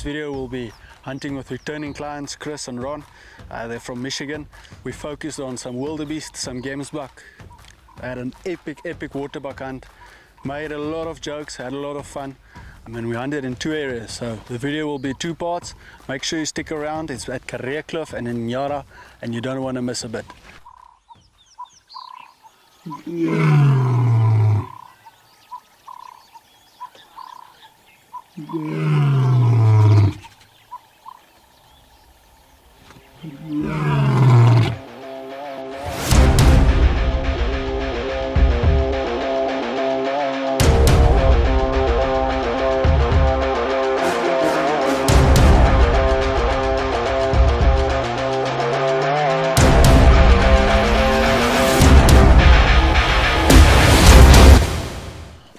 video will be hunting with returning clients, Chris and Ron. They're from Michigan. We focused on some wildebeest, some gamesbuck. I had an epic waterbuck hunt. Made a lot of jokes, had a lot of fun. I mean, we hunted in two areas, so the video will be two parts. Make sure you stick around. It's at Cliff and in Nyara, and you don't want to miss a bit.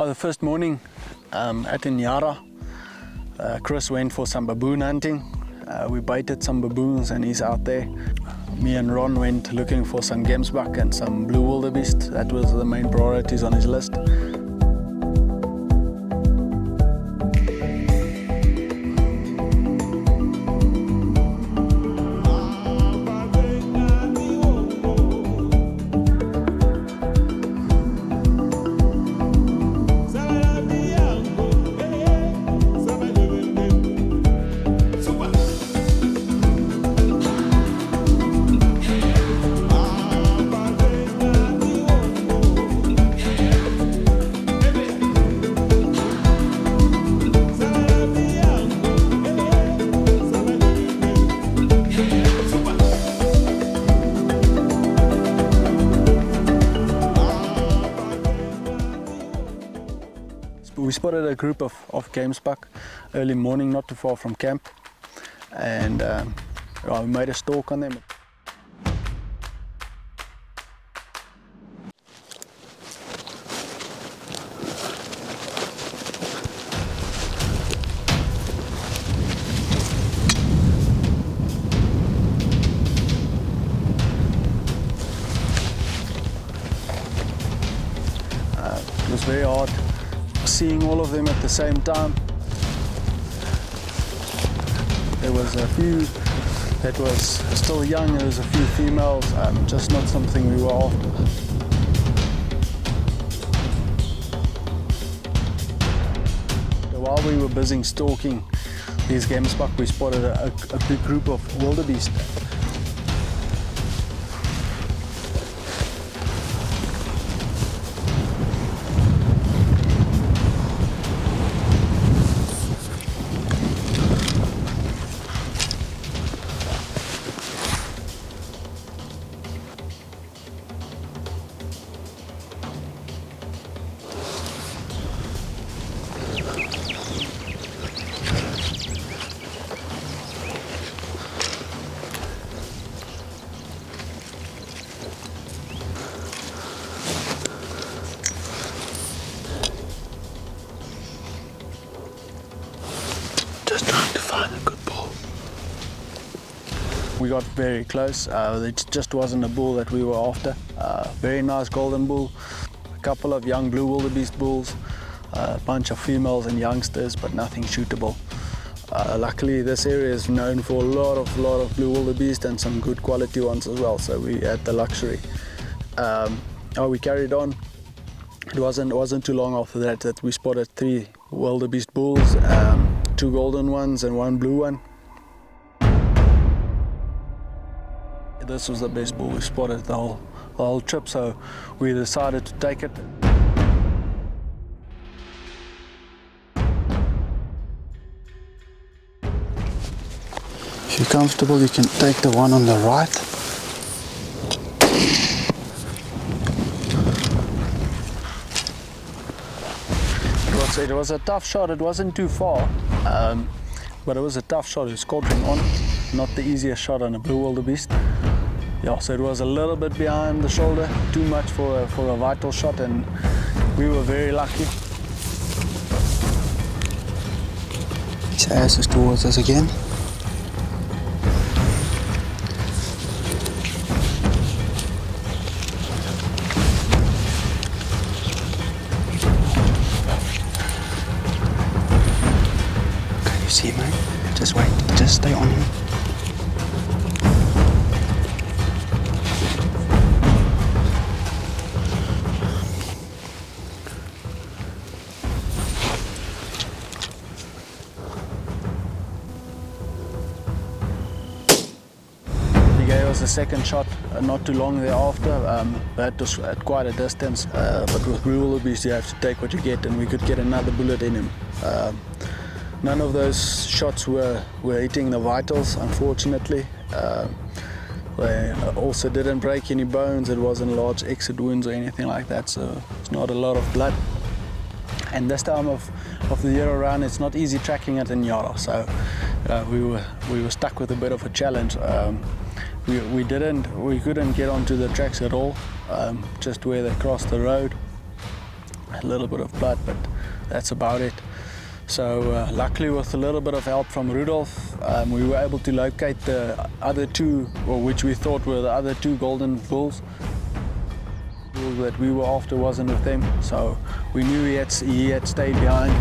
The first morning at Nyara, Chris went for some baboon hunting. We baited some baboons and he's out there. Me and Ron went looking for some gamesbuck and some blue wildebeest. That was the main priorities on his list. We spotted a group of gamesbuck early morning, not too far from camp, and we made a stalk on them. It was very hard seeing all of them at the same time. There was a few that was still young, there was a few females, just not something we were after. While we were busy stalking these gamesbuck, we spotted a big group of wildebeest. Just trying to find a good bull. We got very close. It just wasn't a bull that we were after. Very nice golden bull, a couple of young blue wildebeest bulls, a bunch of females and youngsters, but nothing shootable. Luckily, this area is known for a lot of blue wildebeest and some good quality ones as well. So we had the luxury. We carried on. It wasn't too long after that we spotted 3 wildebeest bulls. 2 golden ones and 1 blue one. This was the best bull we spotted the whole trip, so we decided to take it. If you're comfortable, you can take the one on the right. It was a tough shot. It wasn't too far, but it was a tough shot. It was scorching on, not the easiest shot on a blue wildebeest. Yeah, so it was a little bit behind the shoulder, too much for a vital shot, and we were very lucky. His ass is towards us again. See, mate? us a second shot not too long thereafter. That was at quite a distance, but with Blue Wildebeest you have to take what you get, and we could get another bullet in him. None of those shots were hitting the vitals, unfortunately. They also didn't break any bones. It wasn't large exit wounds or anything like that, so it's not a lot of blood. And this time of the year around, it's not easy tracking it in Yara, so we were stuck with a bit of a challenge. We couldn't get onto the tracks at all, just where they crossed the road. A little bit of blood, but that's about it. So luckily, with a little bit of help from Rudolph, we were able to locate the other two, or which we thought were the other two golden bulls. The bull that we were after wasn't with them, so we knew he had stayed behind.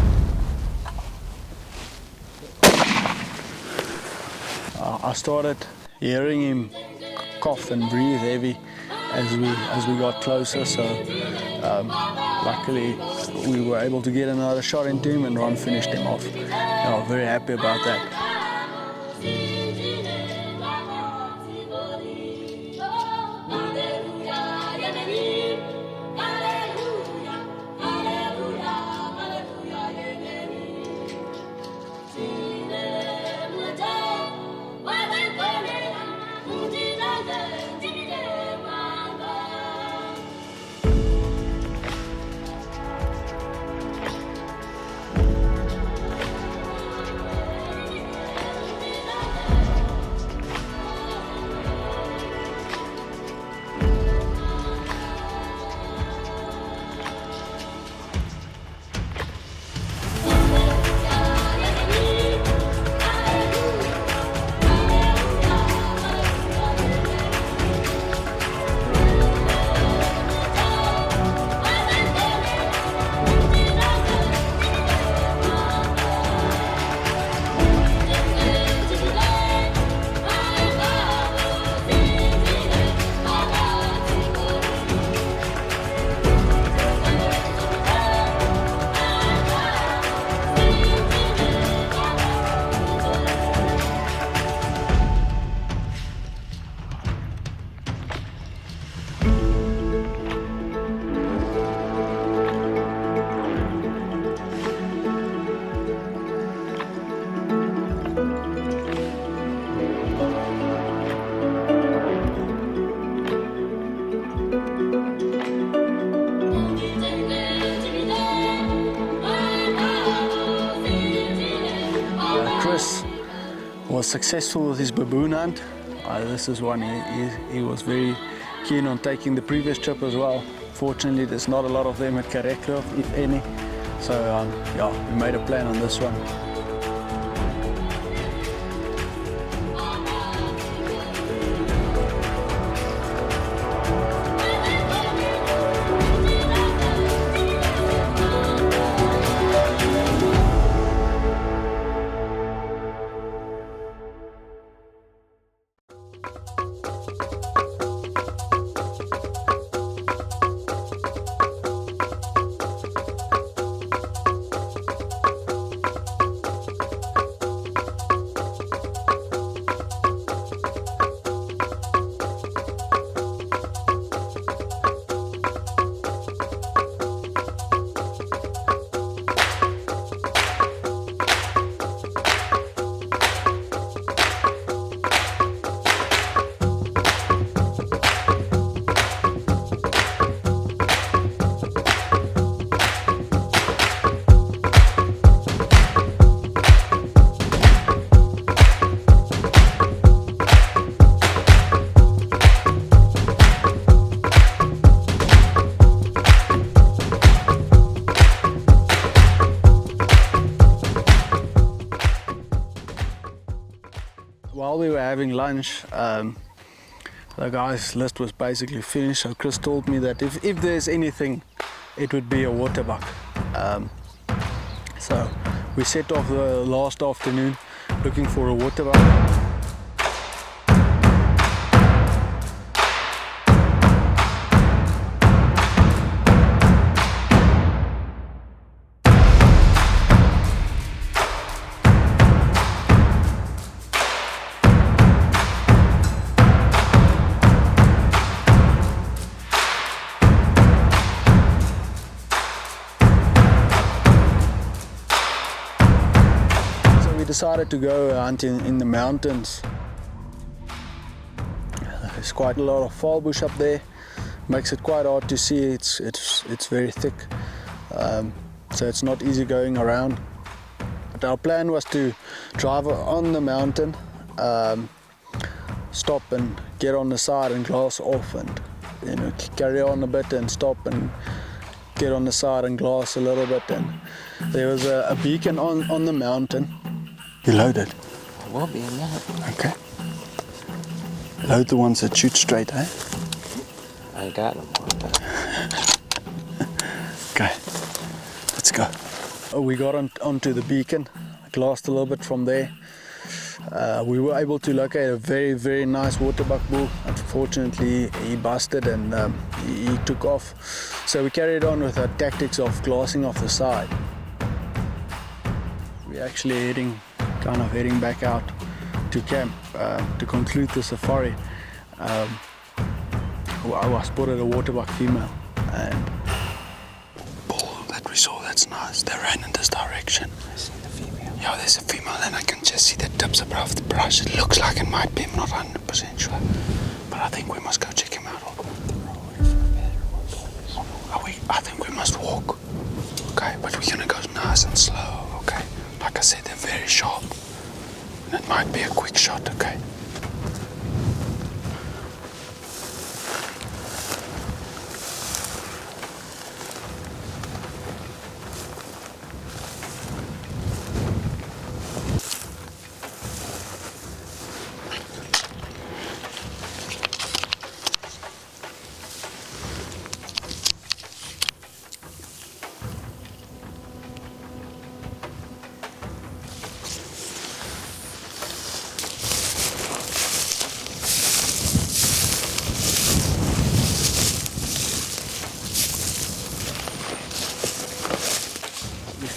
I started hearing him cough and breathe heavy as we got closer, so luckily we were able to get another shot into him, and Ron finished him off. Very happy about that. Was successful with his baboon hunt. This is one he was very keen on taking the previous trip as well. Fortunately, there's not a lot of them at Kareklo, if any. So we made a plan on this one. While we were having lunch, the guy's list was basically finished, so Chris told me that if there's anything, it would be a waterbuck. So we set off the last afternoon looking for a waterbuck. decided to go hunting in the mountains. There's quite a lot of fall bush up there. Makes it quite hard to see. It's very thick, so it's not easy going around. But our plan was to drive on the mountain, stop and get on the side and glass off, and carry on a bit and stop and get on the side and glass a little bit. And there was a beacon on the mountain. You loaded? I will be in that. Okay. Load the ones that shoot straight, eh? I ain't got no more. Okay, let's go. We got onto the beacon, glassed a little bit from there. We were able to locate a very, very nice waterbuck bull. Unfortunately, he busted and he took off. So we carried on with our tactics of glassing off the side. We're actually heading back out to camp to conclude the safari. I spotted a waterbuck female, and Bull that we saw, that's nice. They ran in this direction. I see the female. Yeah, there's a female and I can just see the tips above the brush. It looks like it might be, I'm not 100% sure. But I think we must go check him out. I think we must walk. Okay, but we're gonna go nice and slow, okay? Like I said, they're very sharp. And it might be a quick shot, okay?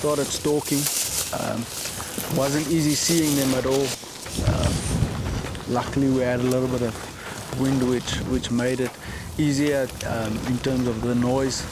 started stalking. Wasn't easy seeing them at all. Luckily we had a little bit of wind which made it easier in terms of the noise.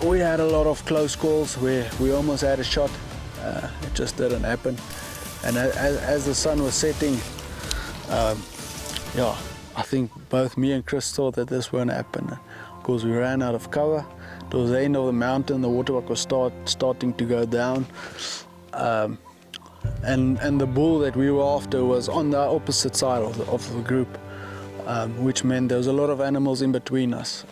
We had a lot of close calls where we almost had a shot. It just didn't happen. And as the sun was setting, yeah, I think both me and Chris thought that this won't happen. Because we ran out of cover. It was the end of the mountain. The waterbuck was starting to go down. And the bull that we were after was on the opposite side of the group, which meant there was a lot of animals in between us.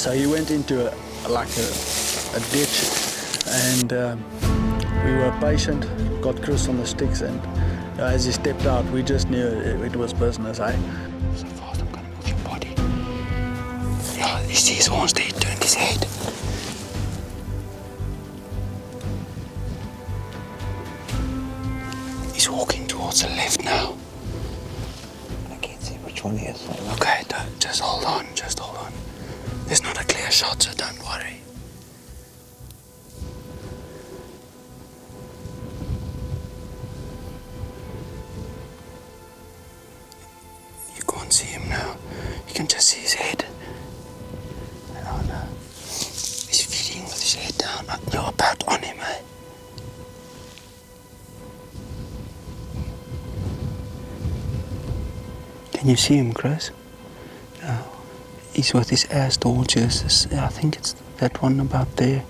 So he went into a ditch, and we were patient, got Chris on the sticks, and as he stepped out, we just knew it was business, eh? So fast, I'm gonna move your body. Yeah, you see his horns there, he turned his head. He's walking towards the left now. I can't see which one he is. Okay, just hold on, just hold on. There's not a clear shot, so don't worry. You can't see him now. You can just see his head. Oh no. He's feeding with his head down. You're about on him, eh? Can you see him, Chris? No. He's with his ass towards us. I think it's that one about there.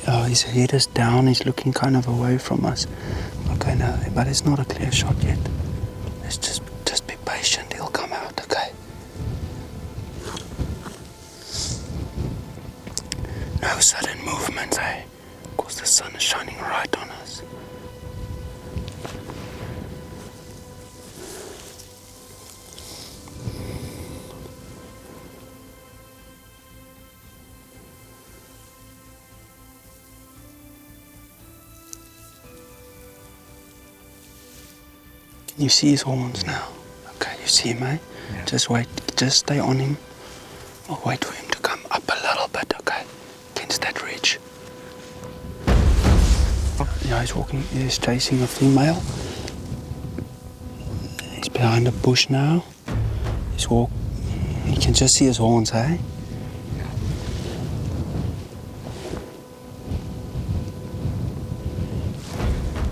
Oh, his head is down. He's looking kind of away from us. Okay, no, but it's not a clear shot yet. Let's just be patient. He'll come out, okay? No sudden movements, eh? Because the sun is shining right on us. You see his horns now. Okay, you see him, eh? Yeah. Just wait. Just stay on him. I'll wait for him to come up a little bit, okay? Against that ridge. Yeah, he's walking. He's chasing a female. He's behind a bush now. He's walk. You can just see his horns, eh?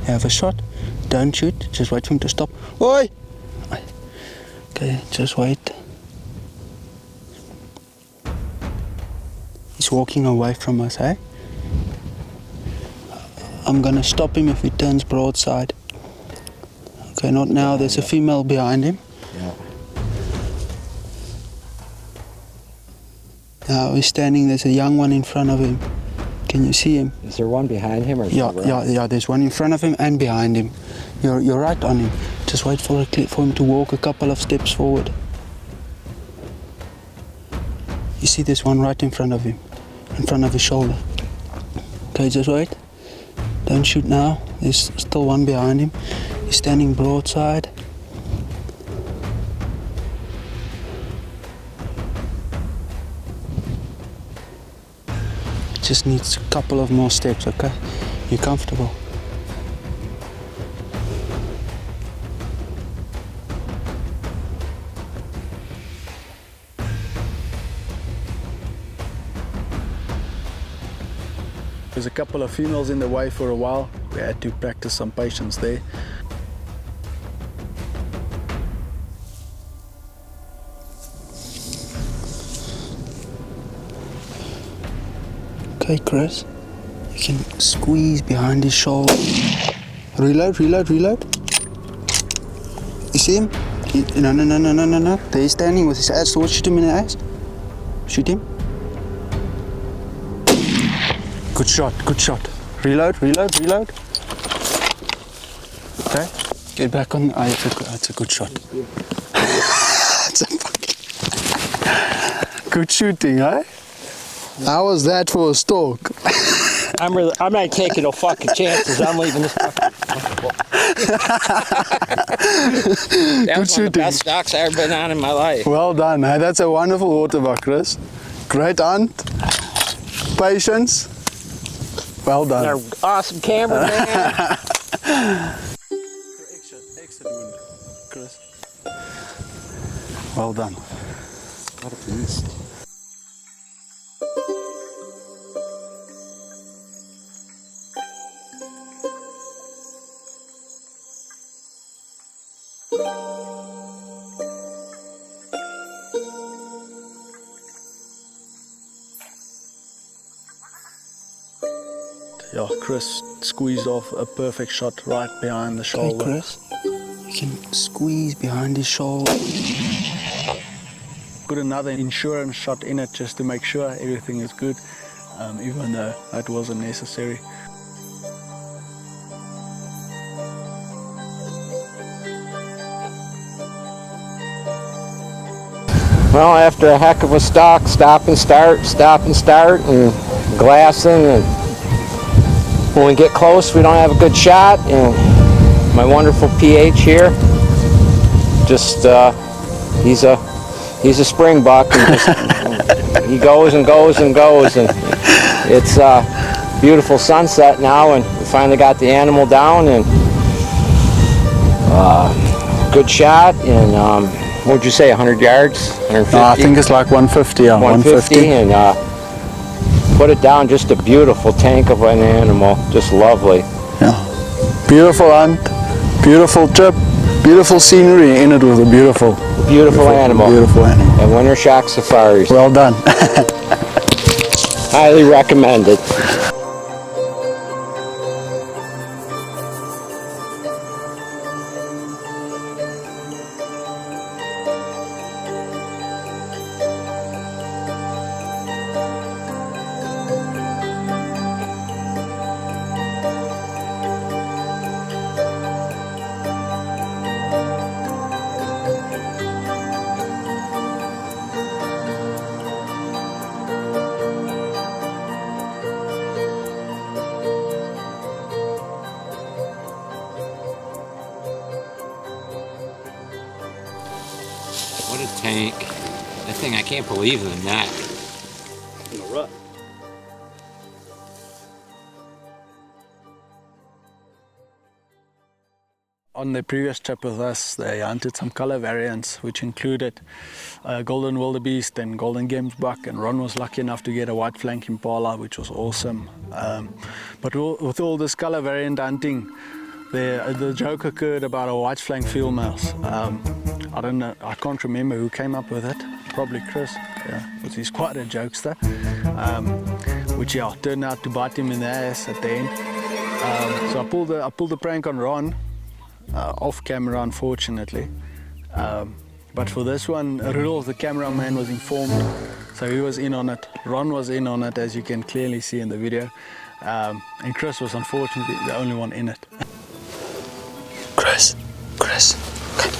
You have a shot. Don't shoot, just wait for him to stop. Oi! Okay, just wait. He's walking away from us, eh? I'm gonna stop him if he turns broadside. Okay, not now, there's a female behind him. Yeah. Now he's standing, there's a young one in front of him. Can you see him? Is there one behind him or? Yeah, there's one in front of him and behind him. You're right on him. Just wait for him to walk a couple of steps forward. You see this one right in front of him, in front of his shoulder. Okay, just wait. Don't shoot now. There's still one behind him. He's standing broadside. Just needs a couple of more steps, okay? You're comfortable. There's a couple of females in the way for a while. We had to practice some patience there. Okay, Chris, you can squeeze behind his shoulder. Reload. You see him? No. There he's standing with his ass towards. Shoot him in the ass. Shoot him. Good shot. Reload. Okay, get back on. It's a good shot. It's a fucking good shooting, eh? How was that for a stalk? I'm not taking no fucking chances. I'm leaving this fucking. That was one of the best stalks I've ever been on in my life. Well done, eh? That's a wonderful Waterbuck, Chris. Great hunt. Patience. Well done. They're awesome cameraman. Exit wound, Chris. Well done. What a beast. Yeah, Chris squeezed off a perfect shot right behind the shoulder. Okay, Chris, you can squeeze behind his shoulder. put another insurance shot in it just to make sure everything is good, even though that wasn't necessary. Well, after a heck of a stalk, stop and start, and glassing, and when we get close we don't have a good shot, and my wonderful PH here, just he's a springbuck, and just, he goes and goes and goes, and it's beautiful sunset now, and we finally got the animal down, and good shot, and what would you say, 100 yards? 150? I think it's like 150, yeah. 150, and put it down, just a beautiful tank of an animal, just lovely. Yeah, beautiful hunt, beautiful trip, beautiful scenery in it with a beautiful animal. Beautiful animal. And Wintershoek Safaris. Well done. Highly recommended. What a tank. That thing, I can't believe the neck. In the rut. On the previous trip with us, they hunted some color variants, which included golden wildebeest and golden gemsbuck, and Ron was lucky enough to get a white flank impala, which was awesome. But with all this color variant hunting, the joke occurred about a white flank field mouse. I don't know, I can't remember who came up with it. Probably Chris, yeah, because he's quite a jokester. Which yeah, turned out to bite him in the ass at the end. So I pulled the prank on Ron. Off camera, unfortunately, but for this one, Rudolph, the cameraman, was informed, so he was in on it. Ron was in on it, as you can clearly see in the video, and Chris was unfortunately the only one in it. Chris, come.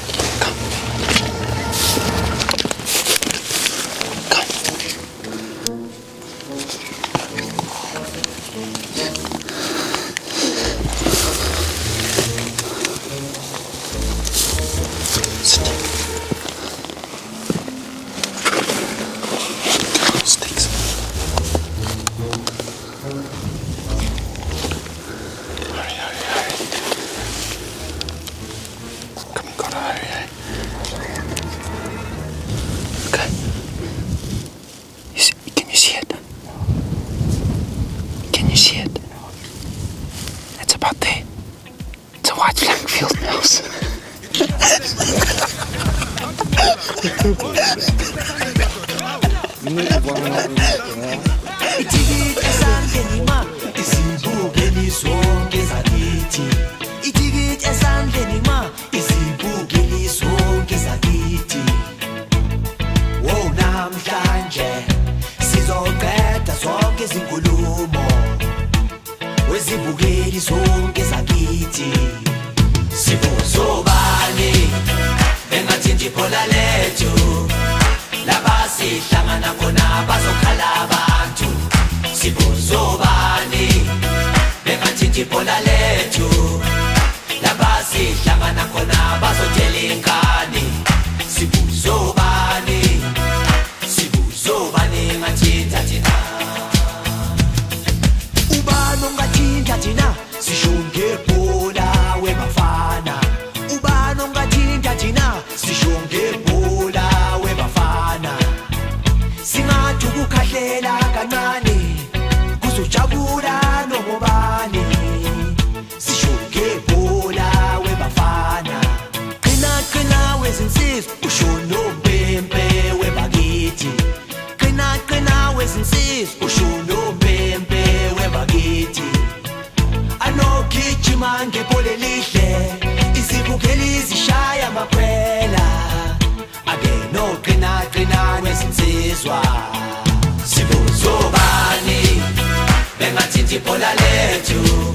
bengathi ibhola lethu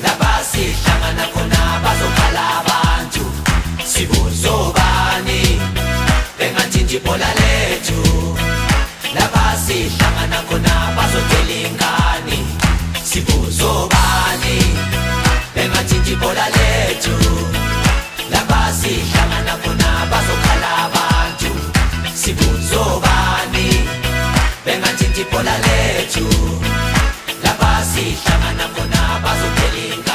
lapha sihlangana khona bazokhala abantu sibuzobani bengathi ibhola lethu lapha sihlangana khona bazotela ingane sibuzobani bengathi ibhola lethu lapha sihlangana khona bazokhala abantu sibuzobani bengathi ibhola lethu lapha sihlangana khona bazotela ingane